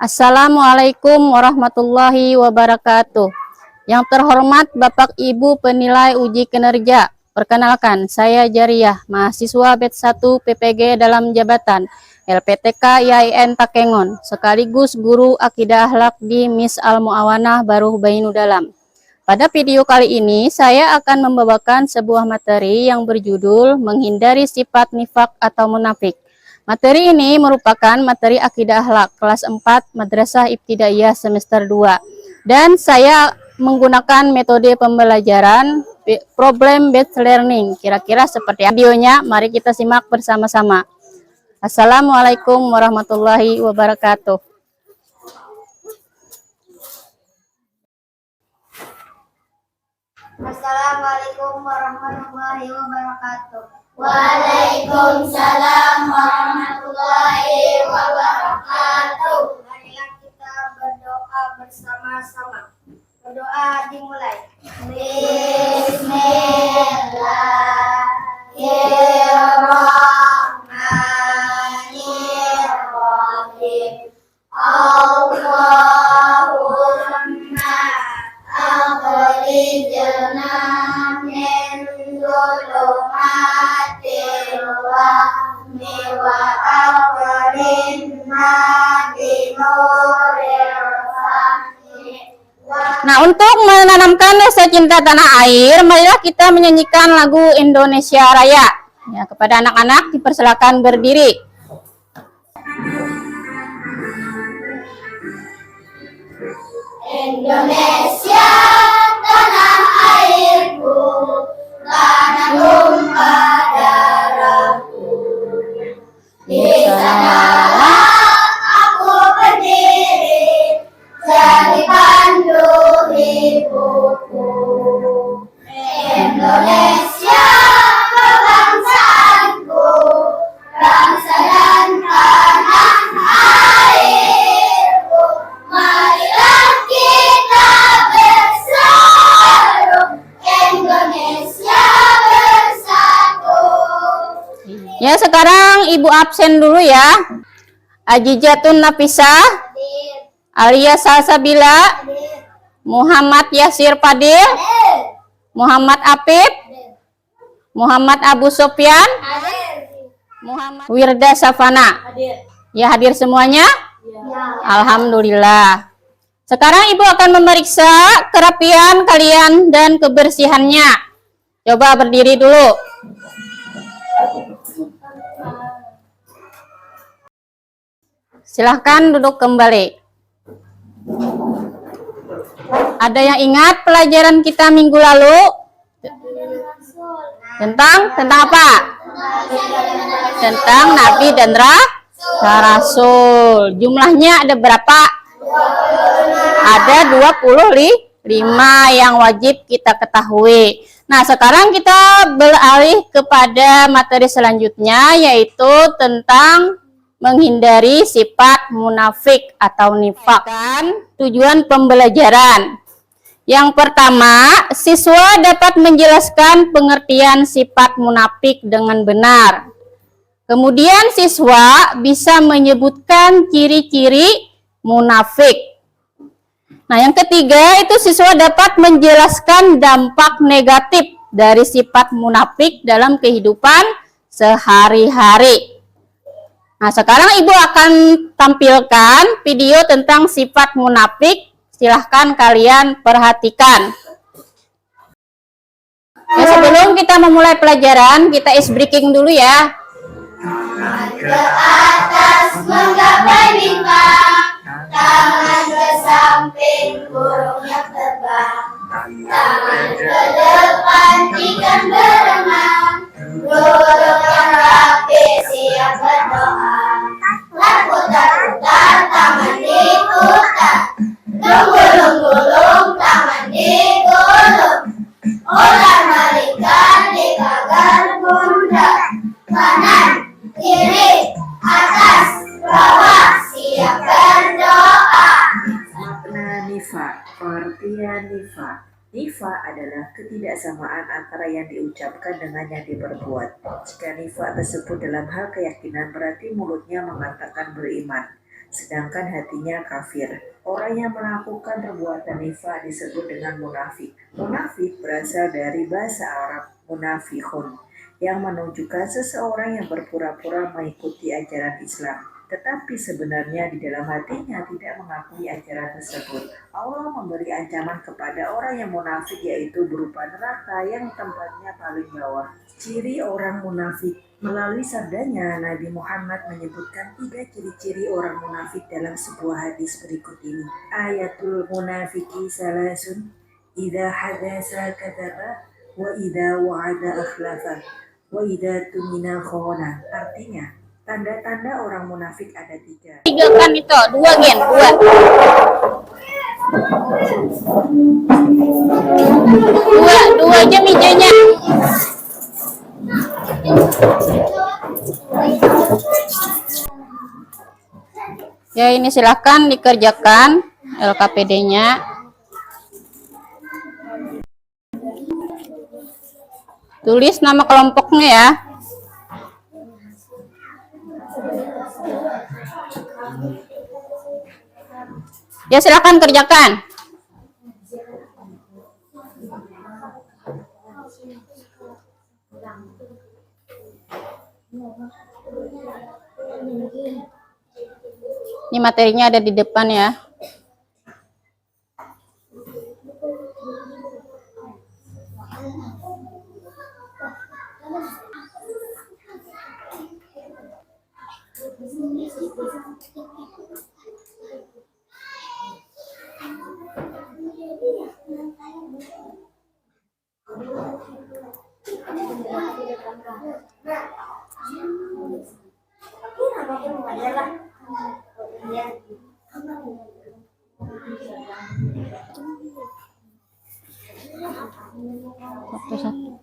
Assalamualaikum warahmatullahi wabarakatuh. Yang terhormat Bapak Ibu penilai uji kinerja. Perkenalkan, saya Jariah, mahasiswa Bet 1 PPG dalam jabatan LPTK IAIN Takengon, sekaligus guru akidah akhlak di Mis Al-Muawanah Baruh Bainu Dalam. Pada video kali ini, saya akan membawakan sebuah materi yang berjudul Menghindari Sifat Nifak atau Munafik. Materi ini merupakan materi akidah akhlak kelas 4 Madrasah Ibtidaiyah semester 2. Dan saya menggunakan metode pembelajaran problem based learning. Kira-kira seperti videonya, mari kita simak bersama-sama. Assalamualaikum warahmatullahi wabarakatuh. Assalamualaikum warahmatullahi wabarakatuh. Waalaikumsalam warahmatullahi wabarakatuh. Marilah kita berdoa bersama-sama. Berdoa dimulai. Bismillahirrahmanirrahim. Allahumma akhrijna min dhulumatil wahmi wa akhrijna binuril fahmi. Nah, untuk menanamkan rasa cinta tanah air, marilah kita menyanyikan lagu Indonesia Raya. Ya, kepada anak-anak dipersilakan berdiri. Indonesia tanah airku, tanah tumpah darahku. Di sanalah aku berdiri, jadi pandu hidupku. Indonesia kebangsaanku, bangsa dan tanah airku. Marilah kita bersatu, Indonesia bersatu. Ya, sekarang Ibu absen dulu ya. Ajijatun Nafisah, Alia Salsabila, Muhammad Yasir Fadil, Muhammad Apip, Muhammad Abu Sofyan, Muhammad Wirda Safana. Ya, hadir semuanya? Alhamdulillah. Sekarang Ibu akan memeriksa kerapian kalian dan kebersihannya. Coba berdiri dulu. Silahkan duduk kembali. Ada yang ingat pelajaran kita minggu lalu? Tentang apa? Tentang Nabi dan Rasul. Jumlahnya ada berapa? Ada 25 yang wajib kita ketahui. Nah, sekarang kita beralih kepada materi selanjutnya, yaitu tentang menghindari sifat munafik atau nifak. Tujuan pembelajaran. Yang pertama, siswa dapat menjelaskan pengertian sifat munafik dengan benar. Kemudian siswa bisa menyebutkan ciri-ciri munafik. Nah, yang ketiga itu siswa dapat menjelaskan dampak negatif dari sifat munafik dalam kehidupan sehari-hari. Nah, sekarang Ibu akan tampilkan video tentang sifat munafik. Silahkan kalian perhatikan. Ya, sebelum kita memulai pelajaran, kita is breaking dulu ya. Ke atas menggapai bintang, tangan ke samping burungnya terbang, tangan ke depan ikan berenang, duduk yang rapi siap berdoa. Putar-putar tangan diputar, gulung-gulung tangan digulung, ular balikan di pagar bunda, kanan kiri atas bawah siap berdoa. Makna nifak, pengertian nifak. Nifak adalah ketidaksamaan antara yang diucapkan dengan yang diperbuat. Jika nifak tersebut dalam hal keyakinan, berarti mulutnya mengatakan beriman, sedangkan hatinya kafir. Orang yang melakukan perbuatan nifaq disebut dengan munafik. Munafik berasal dari bahasa Arab munafikhun, yang menunjukkan seseorang yang berpura-pura mengikuti ajaran Islam, tetapi sebenarnya di dalam hatinya tidak mengakui ajaran tersebut. Allah memberi ancaman kepada orang yang munafik, yaitu berupa neraka yang tempatnya paling bawah. Ciri orang munafik. Melalui sabdanya, Nabi Muhammad menyebutkan 3 ciri-ciri orang munafik dalam sebuah hadis berikut ini. Ayatul munafiki salasun, idza hadasa kadzaba, wa idza wa'ada akhlafa, wa idza tumina khana. Artinya, tanda-tanda orang munafik ada 3. 3 kan itu, 2 gen, 2 aja mejanya. Ya, ini silahkan dikerjakan LKPD-nya. Tulis nama kelompoknya ya. Ya, silahkan kerjakan. Ini materinya ada di depan ya. Satu-satu.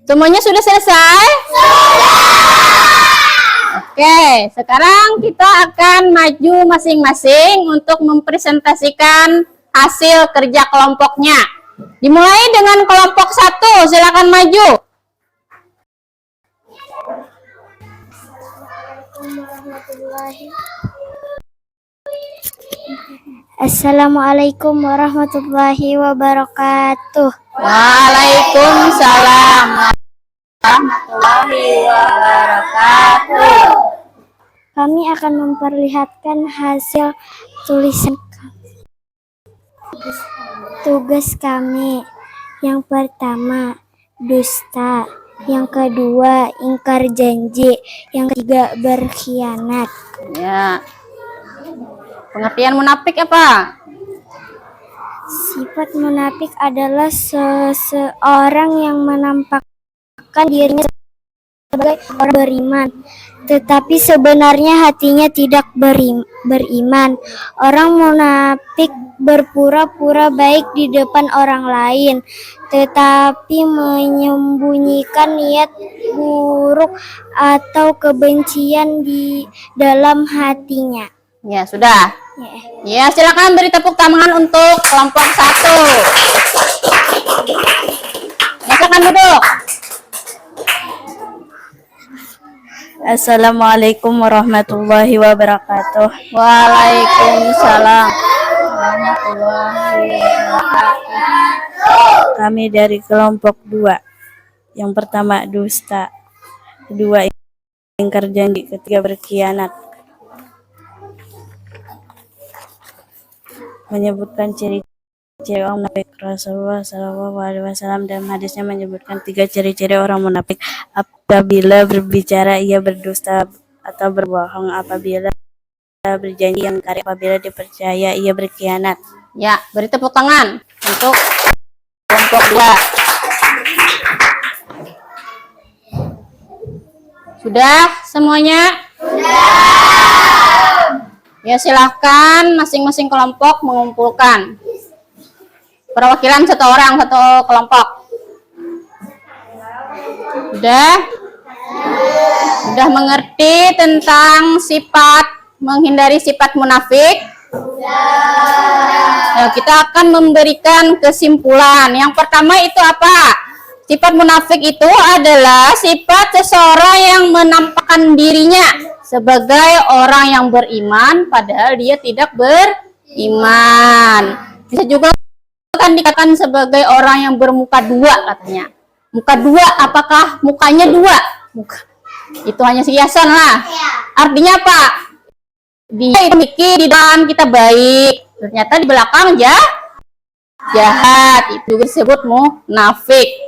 Semuanya sudah selesai? Oke, sekarang kita akan maju masing-masing untuk mempresentasikan hasil kerja kelompoknya. Dimulai dengan kelompok 1, silakan maju. Assalamualaikum warahmatullahi wabarakatuh. Waalaikumsalam warahmatullahi wabarakatuh. Kami akan memperlihatkan hasil tulisan tugas kami. Yang pertama, dusta. Yang kedua, ingkar janji. Yang ketiga, berkhianat. Ya. Pengertian munafik apa? Sifat munafik adalah seseorang yang menampakkan dirinya sebagai orang beriman, tetapi sebenarnya hatinya tidak beriman. Orang munafik berpura-pura baik di depan orang lain, tetapi menyembunyikan niat buruk atau kebencian di dalam hatinya. Ya, sudah. Ya, silakan beri tepuk tangan untuk kelompok 1. Ya, silakan duduk. Assalamualaikum warahmatullahi wabarakatuh. Waalaikumsalam warahmatullahi wabarakatuh. Kami dari kelompok 2. Yang pertama dusta, kedua ingkar janji, ketiga berkhianat. Menyebutkan ciri-ciri orang munafik. Rasulullah SAW dalam hadisnya menyebutkan 3 ciri-ciri orang munafik. Apabila berbicara ia berdusta atau berbohong, apabila berjanji ingkar, apabila dipercaya ia berkhianat. Ya, beri tepuk tangan untuk kelompok 2. Sudah semuanya? Sudah. Ya, silahkan masing-masing kelompok mengumpulkan perwakilan 1 orang 1 kelompok. Sudah mengerti tentang menghindari sifat munafik? Nah, kita akan memberikan kesimpulan. Yang pertama itu apa? Sifat munafik itu adalah sifat seseorang yang menampakkan dirinya sebagai orang yang beriman padahal dia tidak beriman. Bisa juga kan dikatakan sebagai orang yang bermuka dua katanya. Muka dua, apakah mukanya dua? Itu hanya hiasan lah. Artinya apa? Dia mikir di dalam kita baik, ternyata di belakang jahat. Itu disebut munafik.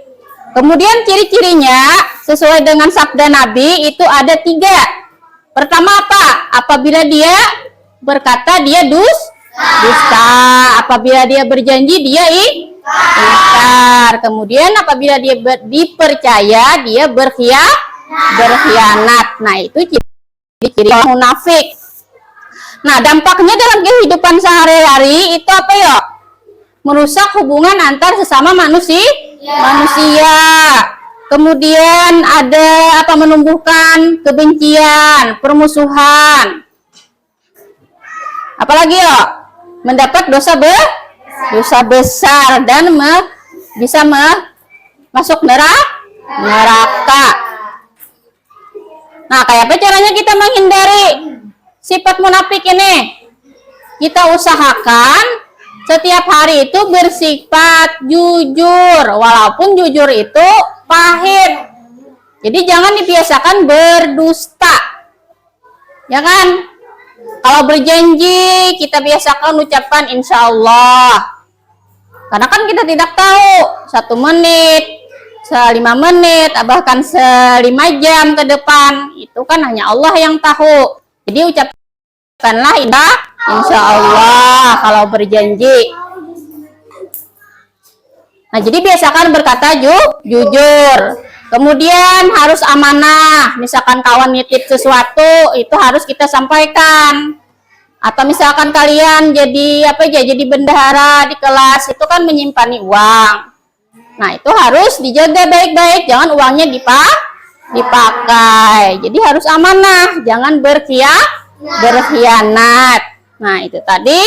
Kemudian ciri-cirinya sesuai dengan sabda Nabi itu ada 3. Pertama apa? Apabila dia berkata dia dusta. Apabila dia berjanji dia ingkar. Kemudian apabila dia dipercaya dia berkhianat. Nah, itu ciri-ciri munafik. Nah, dampaknya dalam kehidupan sehari-hari itu apa ya? Merusak hubungan antar sesama manusia. Kemudian ada apa? Menumbuhkan kebencian, permusuhan. Apalagi ya? Mendapat dosa besar dan bisa masuk neraka. Nah, kayak apa caranya kita menghindari sifat munafik ini? Kita usahakan setiap hari itu bersifat jujur, walaupun jujur itu pahit. Jadi jangan dibiasakan berdusta, ya kan? Kalau berjanji kita biasakan ucapan insya Allah, karena kan kita tidak tahu 1 menit, 5 menit, bahkan 5 jam ke depan itu kan hanya Allah yang tahu. Jadi ucapkanlah insya Allah kalau berjanji. Nah, jadi biasakan berkata jujur. Kemudian harus amanah. Misalkan kawan nitip sesuatu, itu harus kita sampaikan. Atau misalkan kalian jadi jadi bendahara di kelas, itu kan menyimpan uang. Nah, itu harus dijaga baik-baik, jangan uangnya dipakai. Jadi harus amanah, jangan berkhianat. Nah, itu tadi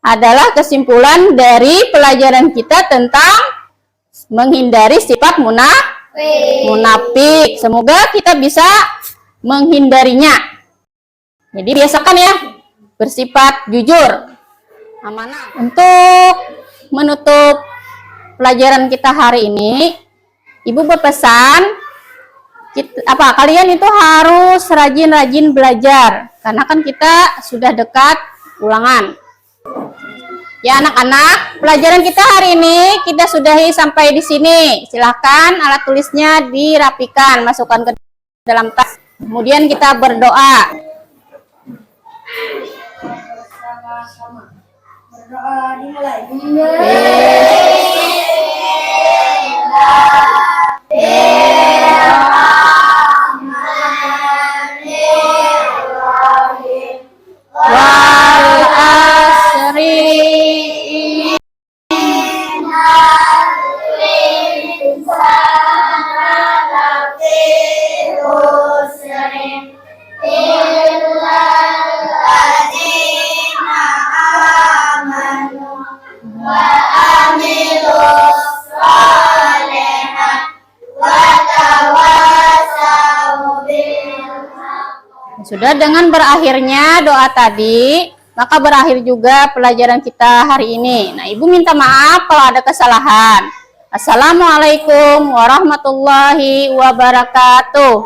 adalah kesimpulan dari pelajaran kita tentang menghindari sifat munafik. Semoga kita bisa menghindarinya. Jadi biasakan ya bersifat jujur, amanah. Untuk menutup pelajaran kita hari ini, Ibu berpesan kalian itu harus rajin-rajin belajar karena kan kita sudah dekat ulangan. Ya anak-anak, pelajaran kita hari ini kita sudahi sampai di sini. Silahkan alat tulisnya dirapikan, masukkan ke dalam tas. Kemudian kita berdoa. Berdoa dimulai. Wal asri Sudah dengan berakhirnya doa tadi, maka berakhir juga pelajaran kita hari ini. Nah, Ibu minta maaf kalau ada kesalahan. Assalamualaikum warahmatullahi wabarakatuh.